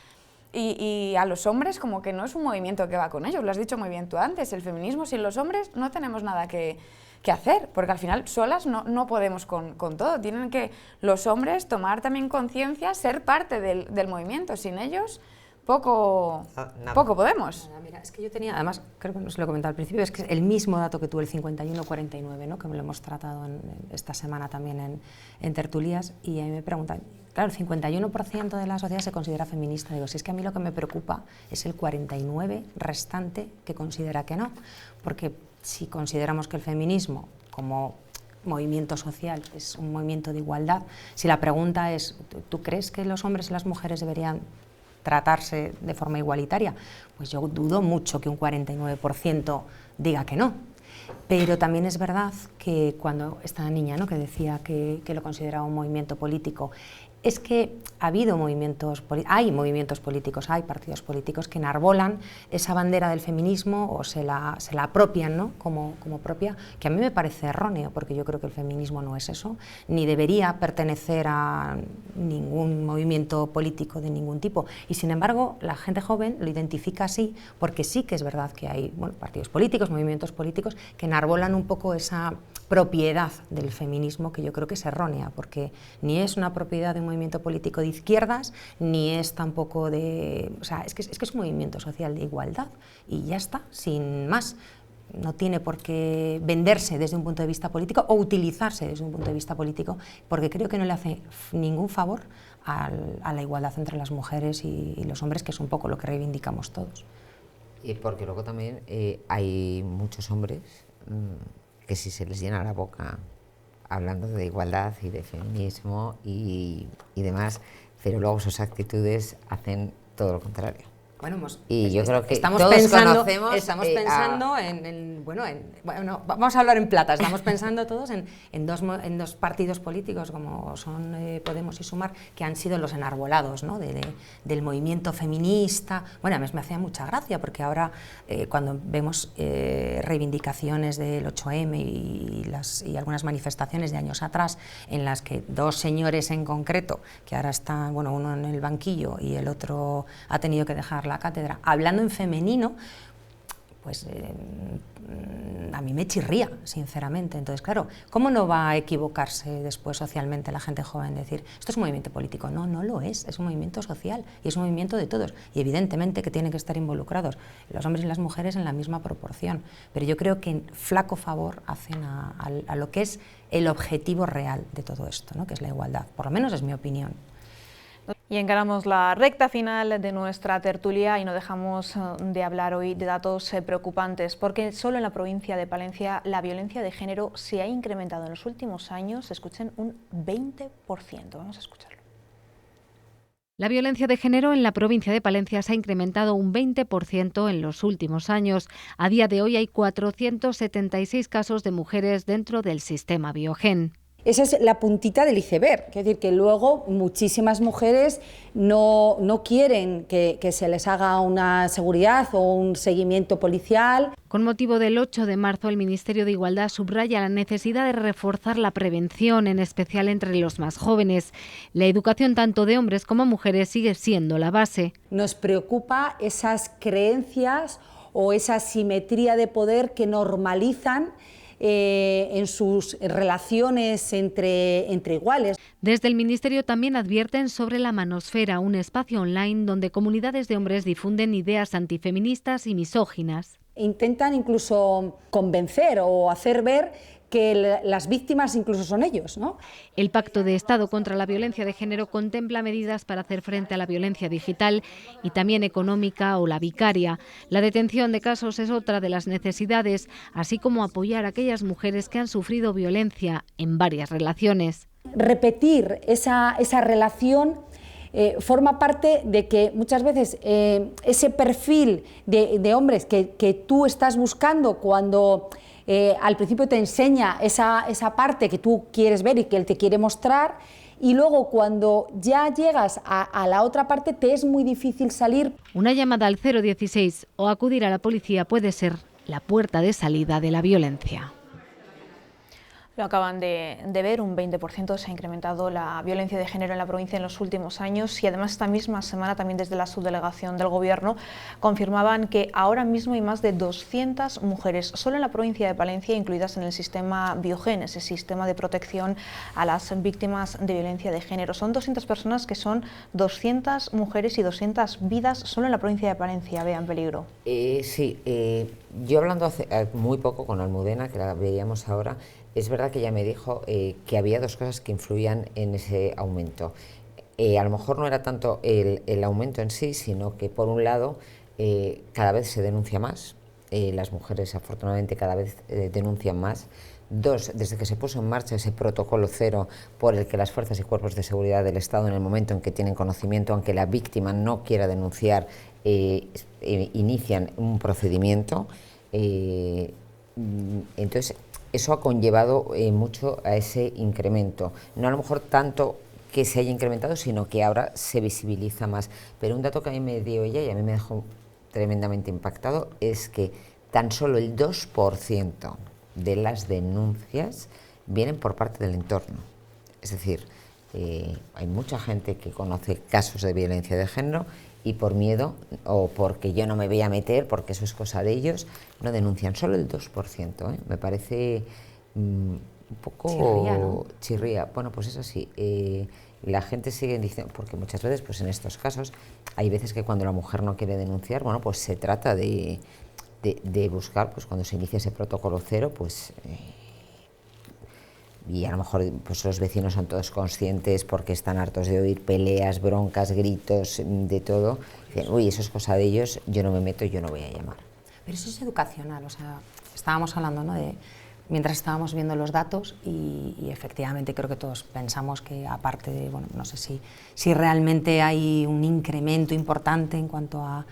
y a los hombres, como que no es un movimiento que va con ellos. Lo has dicho muy bien tú antes, el feminismo sin los hombres no tenemos nada que hacer, porque al final solas no podemos con todo. Tienen que los hombres tomar también conciencia, ser parte del movimiento. Sin ellos poco podemos. Mira, es que yo tenía, además, creo que os lo he comentado al principio, es que el mismo dato que tú, el 51-49, ¿no? Que me lo hemos tratado esta semana también en tertulias, y ahí me preguntan, claro, el 51% de la sociedad se considera feminista. Digo, si es que a mí lo que me preocupa es el 49% restante que considera que no, porque si consideramos que el feminismo como movimiento social es un movimiento de igualdad, si la pregunta es, ¿tú crees que los hombres y las mujeres deberían tratarse de forma igualitaria? Pues yo dudo mucho que un 49% diga que no. Pero también es verdad que cuando esta niña, ¿no?, que decía que lo consideraba un movimiento político, es que hay movimientos políticos, hay partidos políticos que enarbolan esa bandera del feminismo o se la apropian, ¿no?, como propia, que a mí me parece erróneo, porque yo creo que el feminismo no es eso, ni debería pertenecer a ningún movimiento político de ningún tipo. Y sin embargo, la gente joven lo identifica así, porque sí que es verdad que hay, bueno, partidos políticos, movimientos políticos que enarbolan un poco esa propiedad del feminismo, que yo creo que es errónea, porque ni es una propiedad de un movimiento político de izquierdas, ni es tampoco de... O sea, es que es un movimiento social de igualdad y ya está, sin más. No tiene por qué venderse desde un punto de vista político o utilizarse desde un punto de vista político, porque creo que no le hace ningún favor a la igualdad entre las mujeres y los hombres, que es un poco lo que reivindicamos todos. Y porque luego también hay muchos hombres que si se les llena la boca hablando de igualdad y de feminismo y demás, pero luego sus actitudes hacen todo lo contrario. Bueno, y yo creo que estamos todos pensando vamos a hablar en plata, estamos pensando todos en dos partidos políticos como son Podemos y Sumar, que han sido los enarbolados, ¿no?, del movimiento feminista. Bueno, a mí me hacía mucha gracia, porque ahora cuando vemos reivindicaciones del 8M y algunas manifestaciones de años atrás, en las que dos señores en concreto, que ahora están, bueno, uno en el banquillo y el otro ha tenido que dejar la cátedra, hablando en femenino, pues a mí me chirría, sinceramente. Entonces, claro, ¿cómo no va a equivocarse después socialmente la gente joven? Decir, esto es un movimiento político. No, no lo es un movimiento social y es un movimiento de todos. Y evidentemente que tienen que estar involucrados los hombres y las mujeres en la misma proporción. Pero yo creo que flaco favor hacen a lo que es el objetivo real de todo esto, ¿no?, que es la igualdad. Por lo menos es mi opinión. Y encaramos la recta final de nuestra tertulia y no dejamos de hablar hoy de datos preocupantes, porque solo en la provincia de Palencia la violencia de género se ha incrementado en los últimos años, escuchen, un 20%. Vamos a escucharlo. La violencia de género en la provincia de Palencia se ha incrementado un 20% en los últimos años. A día de hoy hay 476 casos de mujeres dentro del sistema Biogen. Esa es la puntita del iceberg, es decir, que luego muchísimas mujeres no quieren que se les haga una seguridad o un seguimiento policial. Con motivo del 8 de marzo, el Ministerio de Igualdad subraya la necesidad de reforzar la prevención, en especial entre los más jóvenes. La educación tanto de hombres como mujeres sigue siendo la base. Nos preocupa esas creencias o esa simetría de poder que normalizan en sus relaciones entre iguales. Desde el Ministerio también advierten sobre la Manosfera, un espacio online donde comunidades de hombres difunden ideas antifeministas y misóginas. Intentan incluso convencer o hacer ver que las víctimas incluso son ellos, ¿no? El Pacto de Estado contra la Violencia de Género contempla medidas para hacer frente a la violencia digital y también económica o la vicaria. La detención de casos es otra de las necesidades, así como apoyar a aquellas mujeres que han sufrido violencia en varias relaciones. Repetir esa relación forma parte de que muchas veces ese perfil de hombres que tú estás buscando cuando al principio te enseña esa parte que tú quieres ver y que él te quiere mostrar, y luego cuando ya llegas a la otra parte te es muy difícil salir. Una llamada al 016 o acudir a la policía puede ser la puerta de salida de la violencia. Lo acaban de ver, un 20% se ha incrementado la violencia de género en la provincia en los últimos años, y además esta misma semana también desde la subdelegación del Gobierno confirmaban que ahora mismo hay más de 200 mujeres solo en la provincia de Palencia incluidas en el sistema Biogen, ese sistema de protección a las víctimas de violencia de género. Son 200 personas que son 200 mujeres y 200 vidas solo en la provincia de Palencia. Vean peligro. Sí, yo hablando hace muy poco con Almudena, que la veíamos ahora, es verdad que ella me dijo que había dos cosas que influían en ese aumento. A lo mejor no era tanto el aumento en sí, sino que por un lado cada vez se denuncia más, las mujeres afortunadamente cada vez denuncian más. Dos, desde que se puso en marcha ese protocolo cero por el que las fuerzas y cuerpos de seguridad del Estado, en el momento en que tienen conocimiento, aunque la víctima no quiera denunciar, inician un procedimiento. Entonces, eso ha conllevado mucho a ese incremento. No a lo mejor tanto que se haya incrementado, sino que ahora se visibiliza más. Pero un dato que a mí me dio ella y a mí me dejó tremendamente impactado es que tan solo el 2% de las denuncias vienen por parte del entorno. Es decir, hay mucha gente que conoce casos de violencia de género y por miedo o porque yo no me voy a meter, porque eso es cosa de ellos, no denuncian. Solo el 2%, ¿eh? Me parece un poco chirría, ¿no? Chirría. Bueno, pues es así. La gente sigue diciendo, porque muchas veces, pues en estos casos, hay veces que cuando la mujer no quiere denunciar, bueno, pues se trata de buscar, pues cuando se inicia ese protocolo cero, pues y a lo mejor pues los vecinos son todos conscientes porque están hartos de oír peleas, broncas, gritos, de todo. Dicen, uy, eso es cosa de ellos, yo no me meto, yo no voy a llamar. Pero eso es educacional, o sea, estábamos hablando, ¿no?, de mientras estábamos viendo los datos y efectivamente creo que todos pensamos que aparte de, bueno, no sé si realmente hay un incremento importante en cuanto a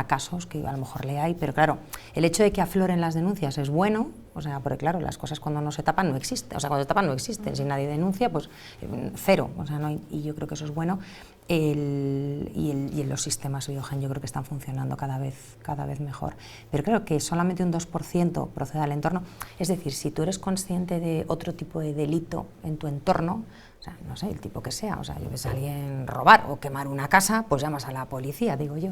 casos, que a lo mejor le hay, pero claro, el hecho de que afloren las denuncias es bueno, o sea, porque claro, las cosas cuando no se tapan no existen, o sea, cuando se tapan no existen, si nadie denuncia, pues cero, o sea, no hay, y yo creo que eso es bueno. Y los sistemas Biogen yo creo que están funcionando cada vez mejor. Pero creo que solamente un 2% procede del entorno, es decir, si tú eres consciente de otro tipo de delito en tu entorno, o sea, no sé, el tipo que sea, o sea, yo ves a alguien robar o quemar una casa, pues llamas a la policía, digo yo.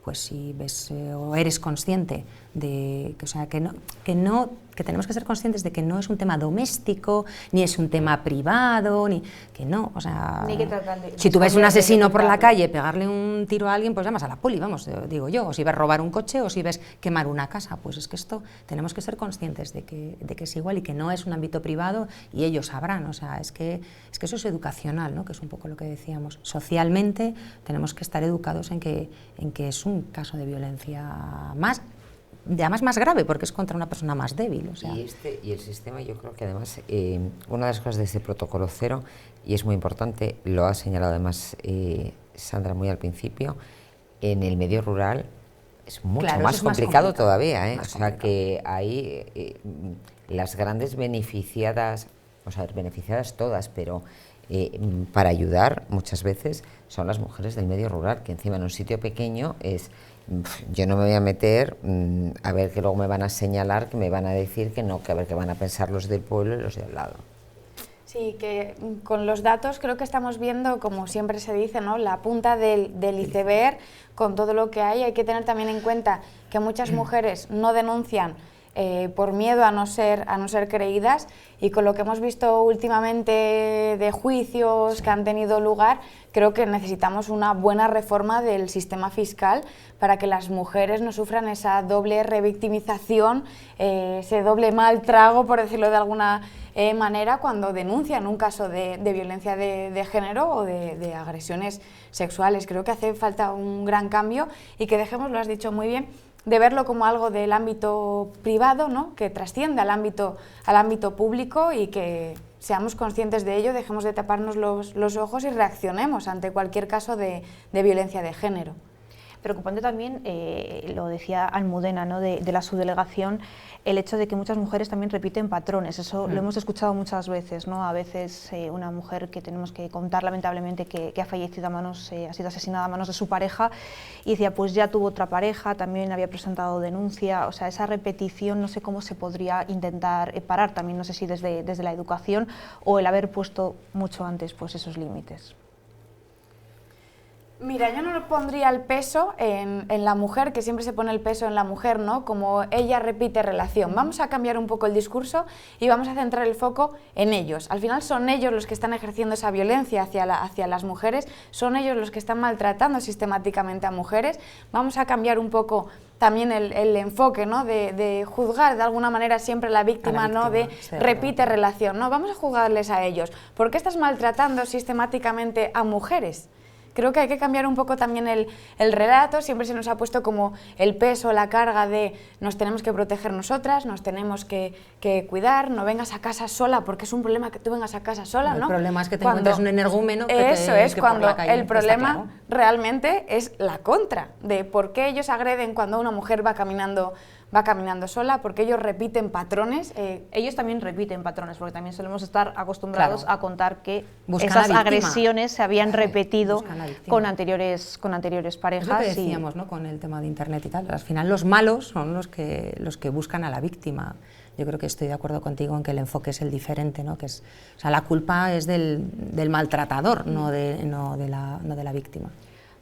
Pues si ves o eres consciente de que, o sea, que no que tenemos que ser conscientes de que no es un tema doméstico, ni es un tema privado, ni que no, o sea, Ni que tratar de, si tú ves un asesino por la ocultarlo. calle pegarle un tiro a alguien, pues llamas a la poli, vamos, digo yo, o si ves robar un coche, o si ves quemar una casa, pues es que esto tenemos que ser conscientes de que es igual y que no es un ámbito privado y ellos sabrán, o sea, es que eso es educacional, ¿no? Que es un poco lo que decíamos, socialmente tenemos que estar educados en que es un caso de violencia más, además más grave, porque es contra una persona más débil. O sea. Y el sistema, yo creo que además, una de las cosas de este protocolo cero, y es muy importante, lo ha señalado además Sandra muy al principio, en el medio rural es mucho más complicado todavía, o sea que ahí las grandes beneficiadas, o sea, beneficiadas todas, pero para ayudar muchas veces son las mujeres del medio rural, que encima en un sitio pequeño es... Yo no me voy a meter a ver que luego me van a señalar, que me van a decir que no, que a ver qué van a pensar los del pueblo y los de al lado. Sí, que con los datos creo que estamos viendo, como siempre se dice, ¿no?, la punta del iceberg con todo lo que hay. Hay que tener también en cuenta que muchas mujeres no denuncian por miedo a no ser creídas, y con lo que hemos visto últimamente de juicios que han tenido lugar, creo que necesitamos una buena reforma del sistema fiscal para que las mujeres no sufran esa doble revictimización, ese doble mal trago, por decirlo de alguna manera, cuando denuncian un caso de violencia de género o de agresiones sexuales. Creo que hace falta un gran cambio y que dejemos, lo has dicho muy bien, de verlo como algo del ámbito privado, ¿no?, que trasciende al ámbito público, y que seamos conscientes de ello, dejemos de taparnos los ojos y reaccionemos ante cualquier caso de violencia de género. Preocupante también, lo decía Almudena, ¿no?, de la subdelegación, el hecho de que muchas mujeres también repiten patrones. Eso lo hemos escuchado muchas veces, ¿no? A veces una mujer que tenemos que contar lamentablemente que ha fallecido ha sido asesinada a manos de su pareja, y decía, pues ya tuvo otra pareja, también había presentado denuncia. O sea, esa repetición no sé cómo se podría intentar parar, también no sé si desde la educación o el haber puesto mucho antes pues esos límites. Mira, yo no le pondría el peso en la mujer, que siempre se pone el peso en la mujer, ¿no?, como ella repite relación. Vamos a cambiar un poco el discurso y vamos a centrar el foco en ellos. Al final son ellos los que están ejerciendo esa violencia hacia las mujeres, son ellos los que están maltratando sistemáticamente a mujeres. Vamos a cambiar un poco también el enfoque, ¿no?, de juzgar de alguna manera siempre a la víctima, ¿no?, de repite relación. No, vamos a juzgarles a ellos. ¿Por qué estás maltratando sistemáticamente a mujeres? Creo que hay que cambiar un poco también el relato. Siempre se nos ha puesto como el peso, la carga de nos tenemos que proteger nosotras, nos tenemos que cuidar, no vengas a casa sola, porque es un problema que tú vengas a casa sola, ¿no? El problema es que te encuentres un energúmeno que eso es, que cuando por la calle, el problema claro. realmente es la contra, de por qué ellos agreden cuando una mujer va caminando sola, porque ellos repiten patrones. Ellos también repiten patrones, porque también solemos estar acostumbrados a contar que Buscan esas la víctima. agresiones se habían repetido con anteriores parejas. Es lo que decíamos, ¿no?, con el tema de internet y tal. Al final los malos son los que buscan a la víctima. Yo creo que estoy de acuerdo contigo en que el enfoque es el diferente, ¿no?, que es, o sea, la culpa es del maltratador, no de la víctima.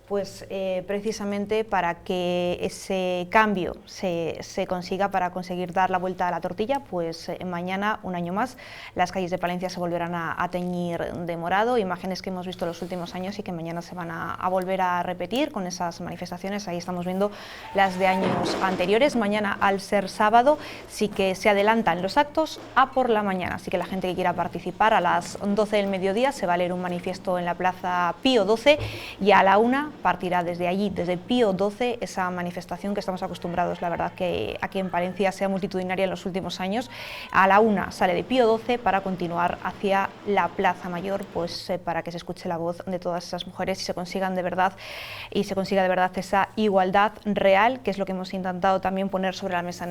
Pues precisamente para que ese cambio se consiga, para conseguir dar la vuelta a la tortilla, pues mañana, un año más, las calles de Palencia se volverán a teñir de morado, imágenes que hemos visto en los últimos años y que mañana se van a volver a repetir con esas manifestaciones. Ahí estamos viendo las de años anteriores. Mañana, al ser sábado, sí que se adelantan los actos a por la mañana, así que la gente que quiera participar, a las 12 del mediodía se va a leer un manifiesto en la Plaza Pío XII, y a la 1 partirá desde allí, desde Pío XII, esa manifestación que estamos acostumbrados, la verdad, que aquí en Palencia sea multitudinaria en los últimos años. A la 1 sale de Pío XII para continuar hacia la Plaza Mayor, pues para que se escuche la voz de todas esas mujeres y se consiga de verdad esa igualdad real, que es lo que hemos intentado también poner sobre la mesa en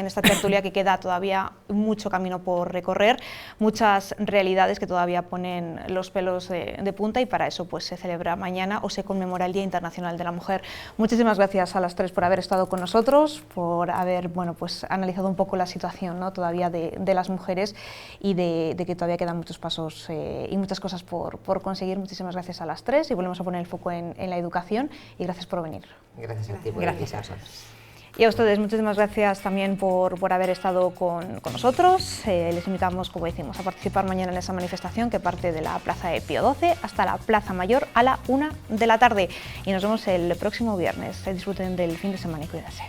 esta tertulia, que queda todavía mucho camino por recorrer, muchas realidades que todavía ponen los pelos de punta, y para eso pues se celebra mañana o se conmemora el Día Internacional de la Mujer. Muchísimas gracias a las tres por haber estado con nosotros, por haber pues analizado un poco la situación, ¿no?, todavía de las mujeres, y de que todavía quedan muchos pasos y muchas cosas por conseguir. Muchísimas gracias a las tres, y volvemos a poner el foco en la educación, y gracias por venir. Gracias a ti por Gracias a invitarnos. Y a ustedes muchísimas gracias también por haber estado con nosotros. Les invitamos, como decimos, a participar mañana en esa manifestación que parte de la Plaza de Pío XII hasta la Plaza Mayor a la 1 de la tarde. Y nos vemos el próximo viernes. Disfruten del fin de semana y cuídense.